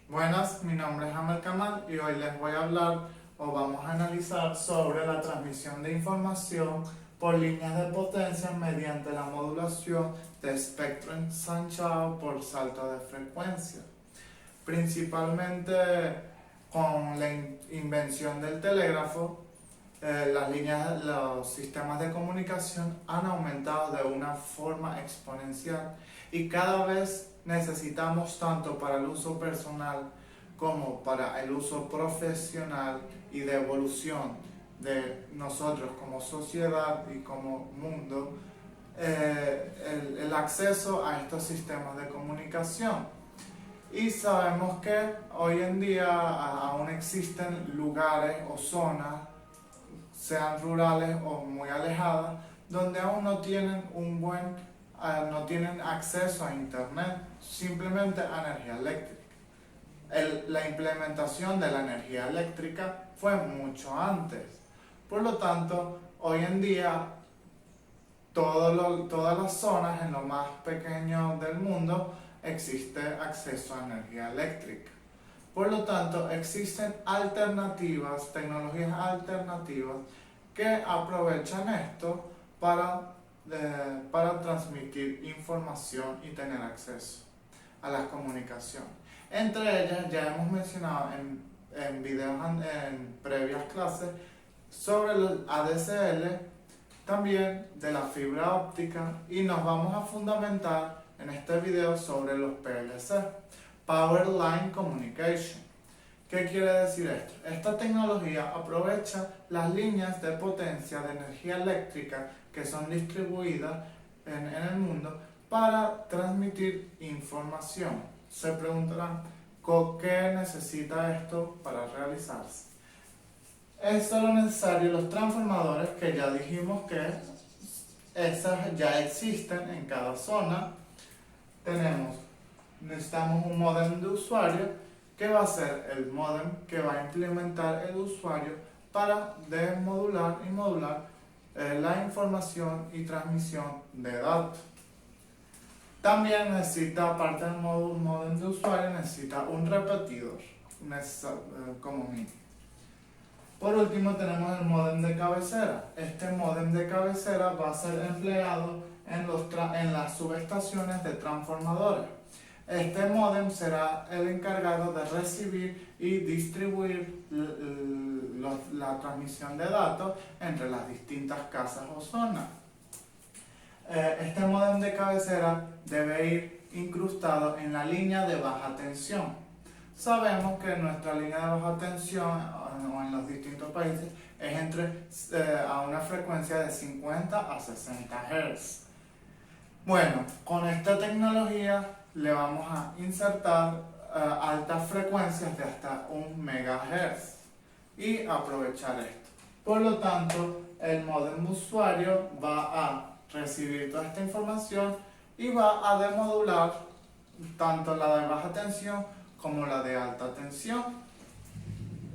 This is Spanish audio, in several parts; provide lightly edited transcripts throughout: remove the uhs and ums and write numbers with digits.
Buenas, mi nombre es Amel Kamal y hoy les voy a hablar o vamos a analizar sobre la transmisión de información por líneas de potencia mediante la modulación de espectro ensanchado por salto de frecuencia. Principalmente con la invención del telégrafo, los sistemas de comunicación han aumentado de una forma exponencial y cada vez necesitamos tanto para el uso personal como para el uso profesional y de evolución de nosotros como sociedad y como mundo, el acceso a estos sistemas de comunicación. Y sabemos que hoy en día aún existen lugares o zonas, sean rurales o muy alejadas, donde aún no tienen no tienen acceso a internet, simplemente a energía eléctrica. La implementación de la energía eléctrica fue mucho antes. Por lo tanto, hoy en día todas las zonas en lo más pequeño del mundo existe acceso a energía eléctrica. Por lo tanto, existen alternativas, tecnologías alternativas que aprovechan esto para transmitir información y tener acceso a las comunicaciones. Entre ellas, ya hemos mencionado en videos en previas clases sobre el ADSL, también de la fibra óptica, y nos vamos a fundamentar en este video sobre los PLC, Power Line Communication. ¿Qué quiere decir esto? Esta tecnología aprovecha las líneas de potencia de energía eléctrica que son distribuidas en el mundo para transmitir información. Se preguntarán, ¿qué necesita esto para realizarse? Es solo necesario los transformadores, que ya dijimos que esas ya existen en cada zona. Necesitamos un módem de usuario, que va a ser el módem que va a implementar el usuario para desmodular y modular la información y transmisión de datos. También necesita, aparte del módem de usuario, necesita un repetidor como mínimo. Por último tenemos el módem de cabecera. Este módem de cabecera va a ser empleado en las subestaciones de transformadores. Este módem será el encargado de recibir y distribuir la transmisión de datos entre las distintas casas o zonas. Este módem de cabecera debe ir incrustado en la línea de baja tensión. Sabemos que nuestra línea de baja tensión o en los distintos países es a una frecuencia de 50 a 60 Hz. Bueno, con esta tecnología le vamos a insertar altas frecuencias de hasta 1 MHz y aprovechar esto. Por lo tanto, el módem usuario va a recibir toda esta información y va a demodular tanto la de baja tensión como la de alta tensión.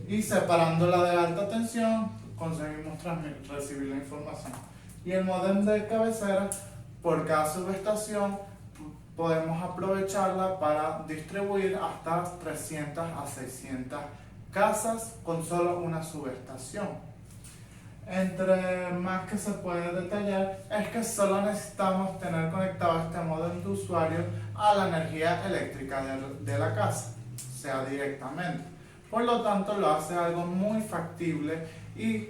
Y separando la de alta tensión, conseguimos recibir la información. Y el módem de cabecera, por cada subestación, podemos aprovecharla para distribuir hasta 300 a 600 casas con solo una subestación. Entre más que se puede detallar es que solo necesitamos tener conectado este módem de usuario a la energía eléctrica de la casa, sea directamente. Por lo tanto, lo hace algo muy factible, y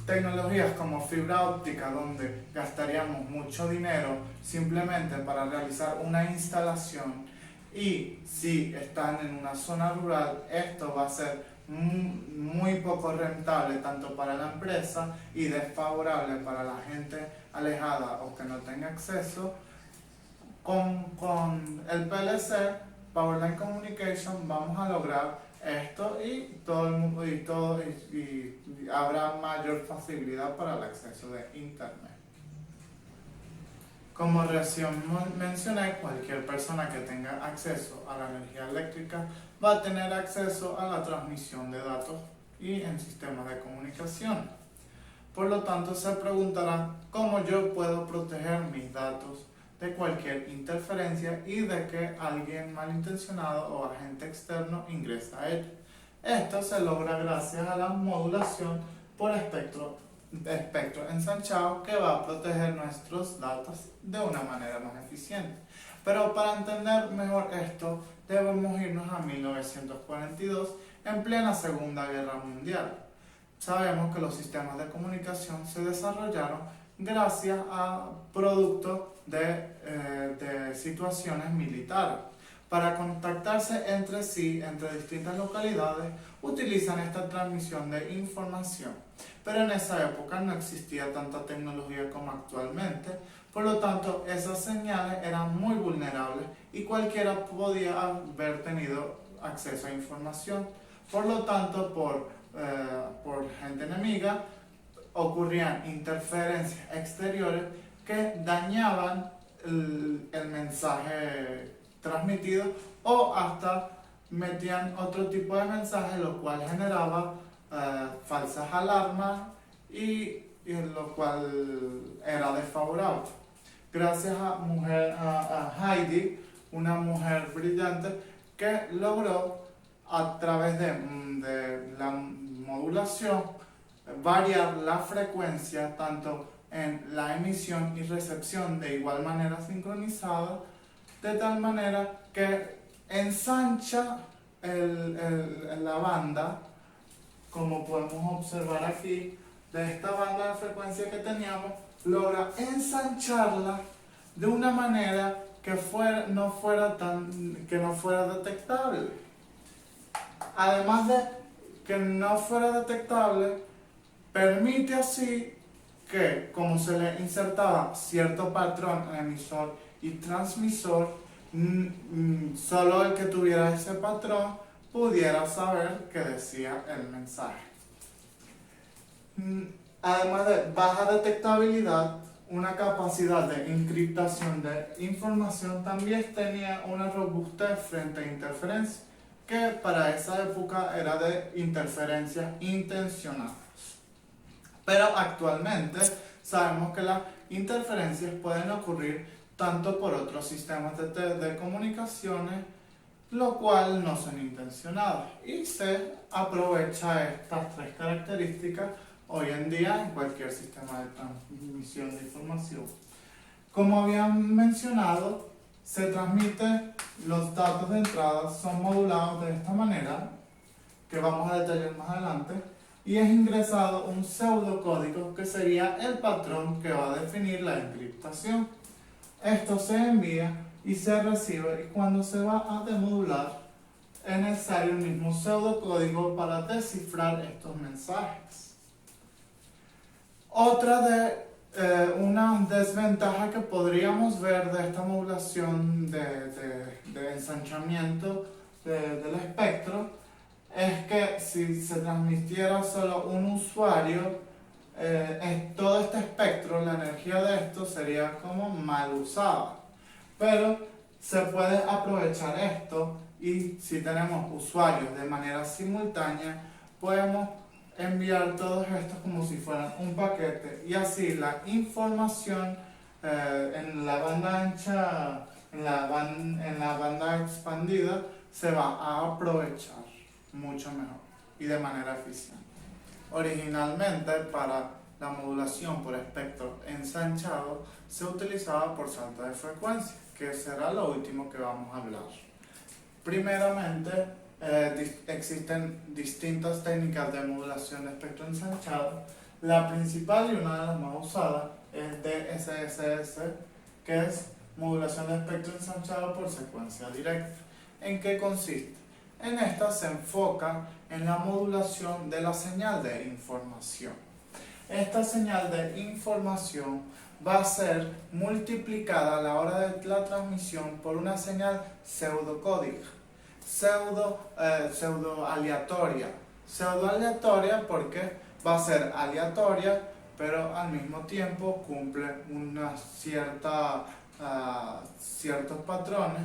tecnologías como fibra óptica, donde gastaríamos mucho dinero simplemente para realizar una instalación, y si están en una zona rural, esto va a ser muy poco rentable tanto para la empresa y desfavorable para la gente alejada o que no tenga acceso. Con el PLC, Powerline Communication, vamos a lograr esto, y habrá mayor facilidad para el acceso de internet. Como recién mencioné, cualquier persona que tenga acceso a la energía eléctrica va a tener acceso a la transmisión de datos y en sistemas de comunicación. Por lo tanto, se preguntarán cómo yo puedo proteger mis datos de cualquier interferencia y de que alguien malintencionado o agente externo ingresa a ella. Esto se logra gracias a la modulación por espectro ensanchado, que va a proteger nuestros datos de una manera más eficiente. Pero para entender mejor esto, debemos irnos a 1942, en plena Segunda Guerra Mundial. Sabemos que los sistemas de comunicación se desarrollaron gracias a productos de situaciones militares. Para contactarse entre sí, entre distintas localidades, utilizan esta transmisión de información. Pero en esa época no existía tanta tecnología como actualmente, por lo tanto esas señales eran muy vulnerables y cualquiera podía haber tenido acceso a información. Por lo tanto, por gente enemiga, ocurrían interferencias exteriores que dañaban el mensaje transmitido o hasta metían otro tipo de mensaje, lo cual generaba falsas alarmas y lo cual era desfavorable. Gracias a Heidi, una mujer brillante que logró a través de la modulación variar la frecuencia tanto en la emisión y recepción de igual manera sincronizada, de tal manera que ensancha la banda, como podemos observar aquí, de esta banda de frecuencia que teníamos, logra ensancharla de una manera que no fuera detectable. Además de que no fuera detectable, permite así que, como se le insertaba cierto patrón emisor y transmisor, solo el que tuviera ese patrón pudiera saber qué decía el mensaje. Además de baja detectabilidad, una capacidad de encriptación de información, también tenía una robustez frente a interferencias, que para esa época era de interferencias intencionales. Pero actualmente sabemos que las interferencias pueden ocurrir tanto por otros sistemas de comunicaciones, lo cual no son intencionadas, y se aprovecha estas tres características hoy en día en cualquier sistema de transmisión de información. Como habían mencionado, se transmite, los datos de entrada son modulados de esta manera, que vamos a detallar más adelante, y es ingresado un pseudocódigo que sería el patrón que va a definir la encriptación. Esto se envía y se recibe, y cuando se va a demodular es necesario el mismo pseudocódigo para descifrar estos mensajes. Otra una desventaja que podríamos ver de esta modulación de ensanchamiento del espectro es que si se transmitiera solo un usuario, todo este espectro, la energía de esto sería como mal usada. Pero se puede aprovechar esto, y si tenemos usuarios de manera simultánea, podemos enviar todos estos como si fueran un paquete, y así la información en la banda ancha, en la banda expandida, se va a aprovechar mucho mejor y de manera eficiente. Originalmente, para la modulación por espectro ensanchado, se utilizaba por salto de frecuencia, que será lo último que vamos a hablar. Primeramente, existen distintas técnicas de modulación de espectro ensanchado. La principal y una de las más usadas es DSSS, que es modulación de espectro ensanchado por secuencia directa. ¿En qué consiste? En esta se enfoca en la modulación de la señal de información. Esta señal de información va a ser multiplicada a la hora de la transmisión por una señal pseudocódica, pseudo aleatoria. Pseudo aleatoria porque va a ser aleatoria, pero al mismo tiempo cumple ciertos patrones.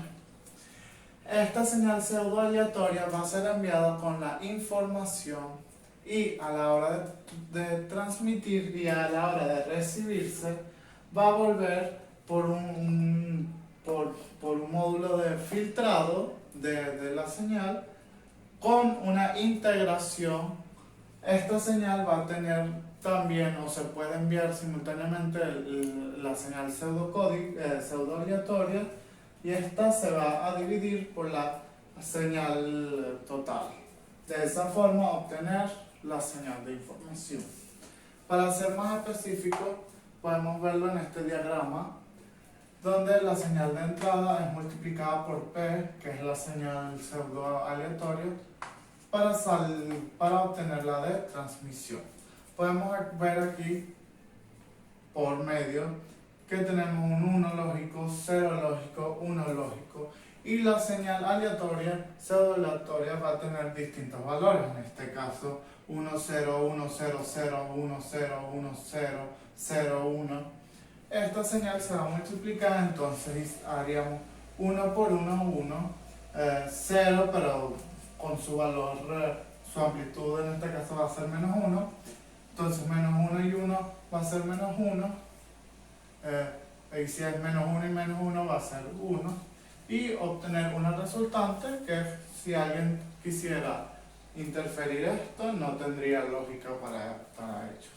Esta señal pseudo aleatoria va a ser enviada con la información, y a la hora de transmitir y a la hora de recibirse va a volver por un módulo de filtrado de la señal con una integración. Esta señal va a tener también, o se puede enviar simultáneamente la señal pseudo aleatoria, y esta se va a dividir por la señal total. De esa forma obtener la señal de información. Para ser más específico, podemos verlo en este diagrama, donde la señal de entrada es multiplicada por P, que es la señal pseudo aleatoria, para obtener la de transmisión. Podemos ver aquí por medio que tenemos un 1 lógico, 0 lógico, 1 lógico, y la señal aleatoria, pseudo aleatoria, va a tener distintos valores. En este caso 1 0, 1 0 0, 1 0, 1 0, 0 1. Esta señal se va a multiplicar, entonces haríamos 1 por 1 1, 0, pero con su valor, su amplitud en este caso va a ser menos 1. Entonces menos 1 y 1 va a ser menos 1. Y si es menos 1 y menos 1 va a ser 1. Y obtener una resultante que, si alguien quisiera interferir esto, no tendría lógica para ellos.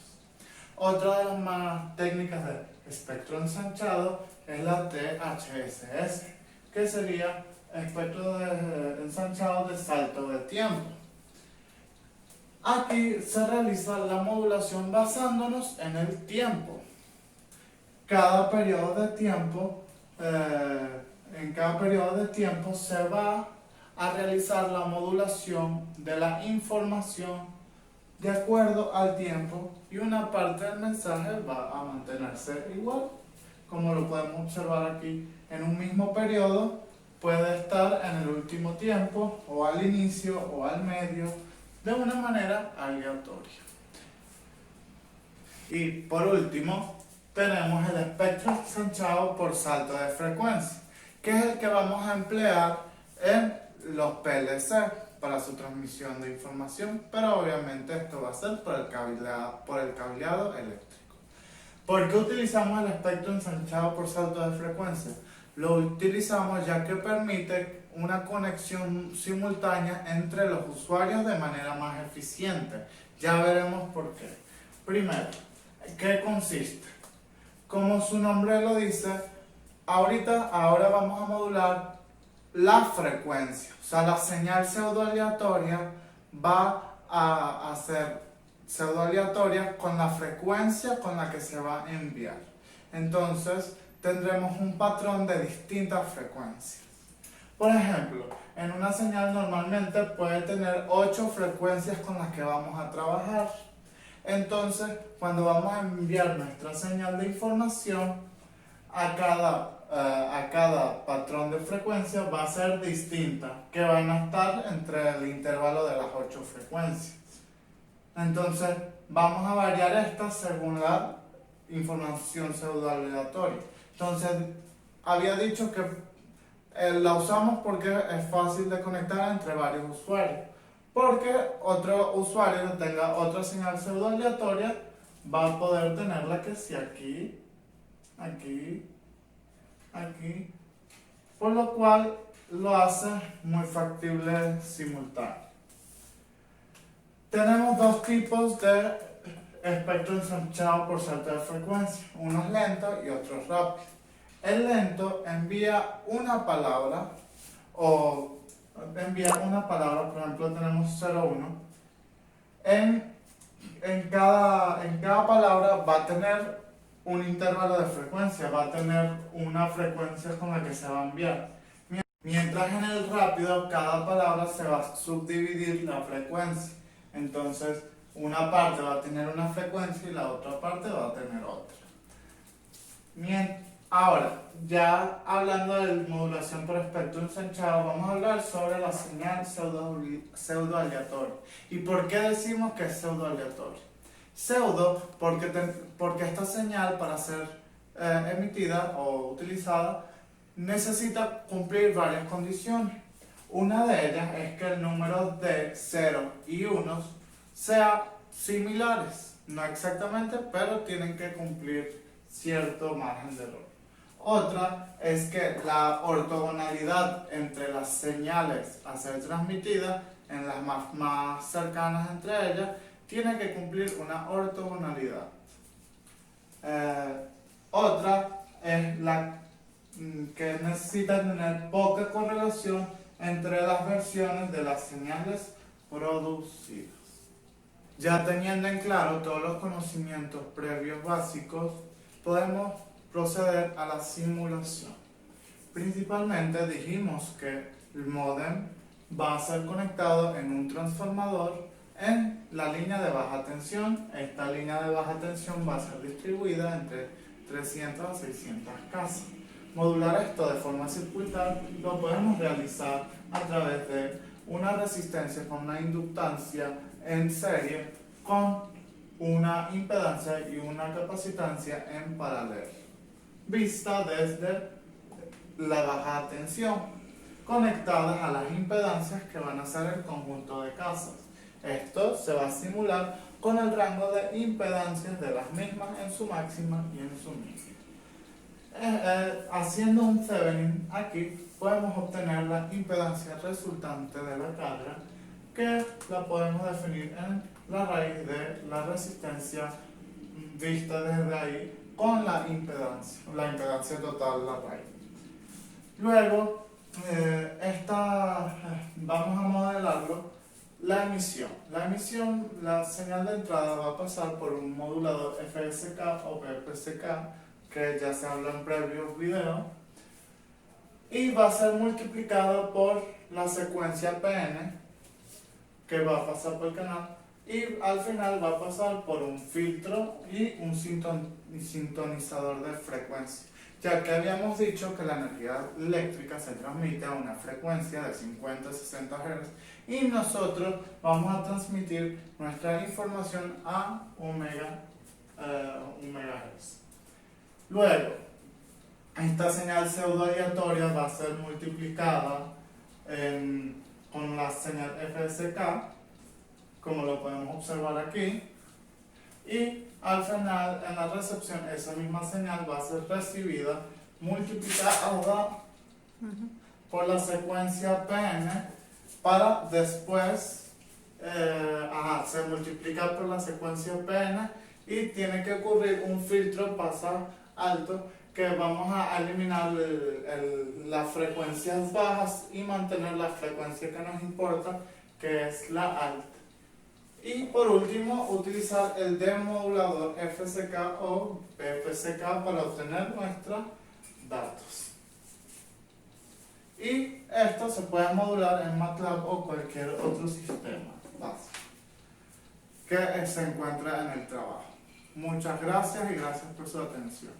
Otra de las más técnicas de espectro ensanchado es la THSS, que sería espectro ensanchado de salto de tiempo. Aquí se realiza la modulación basándonos en el tiempo. Cada periodo de tiempo, en cada periodo de tiempo se va a realizar la modulación de la información de acuerdo al tiempo, y una parte del mensaje va a mantenerse igual. Como lo podemos observar aquí, en un mismo periodo puede estar en el último tiempo, o al inicio, o al medio, de una manera aleatoria. Y por último, tenemos el espectro ensanchado por salto de frecuencia, que es el que vamos a emplear en los PLC para su transmisión de información, pero obviamente esto va a ser por el cableado eléctrico. ¿Por qué utilizamos el espectro ensanchado por salto de frecuencia? Lo utilizamos ya que permite una conexión simultánea entre los usuarios de manera más eficiente. Ya veremos por qué. Primero, ¿qué consiste? Como su nombre lo dice, ahora vamos a modular la frecuencia. O sea, la señal pseudo aleatoria va a ser pseudo aleatoria con la frecuencia con la que se va a enviar. Entonces, tendremos un patrón de distintas frecuencias. Por ejemplo, en una señal normalmente puede tener 8 frecuencias con las que vamos a trabajar. Entonces, cuando vamos a enviar nuestra señal de información, a cada patrón de frecuencia va a ser distinta, que van a estar entre el intervalo de las 8 frecuencias. Entonces, vamos a variar esta según la información pseudo aleatoria. Entonces, había dicho que la usamos porque es fácil de conectar entre varios usuarios. Porque otro usuario que tenga otra señal pseudo aleatoria va a poder tenerla, que si aquí, aquí, aquí, por lo cual lo hace muy factible simultáneo. Tenemos dos tipos de espectro ensanchado por salto de frecuencia, uno es lento y otro es rápido. El lento envía una palabra, por ejemplo tenemos 01. En cada palabra va a tener un intervalo de frecuencia, va a tener una frecuencia con la que se va a enviar. Mientras en el rápido, cada palabra se va a subdividir la frecuencia. Entonces, una parte va a tener una frecuencia y la otra parte va a tener otra. Ahora, ya hablando de modulación por espectro ensanchado, vamos a hablar sobre la señal pseudo aleatoria. ¿Y por qué decimos que es pseudo aleatoria? Pseudo porque esta señal, para ser emitida o utilizada, necesita cumplir varias condiciones. Una de ellas es que el número de 0 y 1 sean similares, no exactamente, pero tienen que cumplir cierto margen de error. Otra es que la ortogonalidad entre las señales a ser transmitidas en las más cercanas entre ellas tiene que cumplir una ortogonalidad. Otra es la que necesita tener poca correlación entre las versiones de las señales producidas. Ya teniendo en claro todos los conocimientos previos básicos, podemos proceder a la simulación. Principalmente dijimos que el módem va a ser conectado en un transformador en la línea de baja tensión. Esta línea de baja tensión va a ser distribuida entre 300 a 600 casas. Modular esto de forma circuital lo podemos realizar a través de una resistencia con una inductancia en serie con una impedancia y una capacitancia en paralelo, vista desde la baja tensión, conectadas a las impedancias que van a ser el conjunto de casas. Esto se va a simular con el rango de impedancias de las mismas en su máxima y en su mínima. Haciendo un Thevenin aquí podemos obtener la impedancia resultante de la carga, que la podemos definir en la raíz de la resistencia vista desde ahí con la impedancia total de la raíz. Luego, vamos a modelarlo, la emisión. La señal de entrada va a pasar por un modulador FSK o PPSK, que ya se habló en previos videos, y va a ser multiplicado por la secuencia PN, que va a pasar por el canal, y al final va a pasar por un filtro y un sintonizador de frecuencia, ya que habíamos dicho que la energía eléctrica se transmite a una frecuencia de 50 a 60 Hz y nosotros vamos a transmitir nuestra información a 1 MHz. Luego, esta señal pseudo-aleatoria va a ser multiplicada con la señal FSK, como lo podemos observar aquí, y al final en la recepción esa misma señal va a ser recibida multiplicada por la secuencia PN para después se multiplica por la secuencia PN y tiene que ocurrir un filtro pasar alto, que vamos a eliminar las frecuencias bajas y mantener la frecuencia que nos importa, que es la alta. Y por último, utilizar el demodulador FSK o PPSK para obtener nuestros datos. Y esto se puede modular en MATLAB o cualquier otro sistema básico que se encuentra en el trabajo. Muchas gracias y gracias por su atención.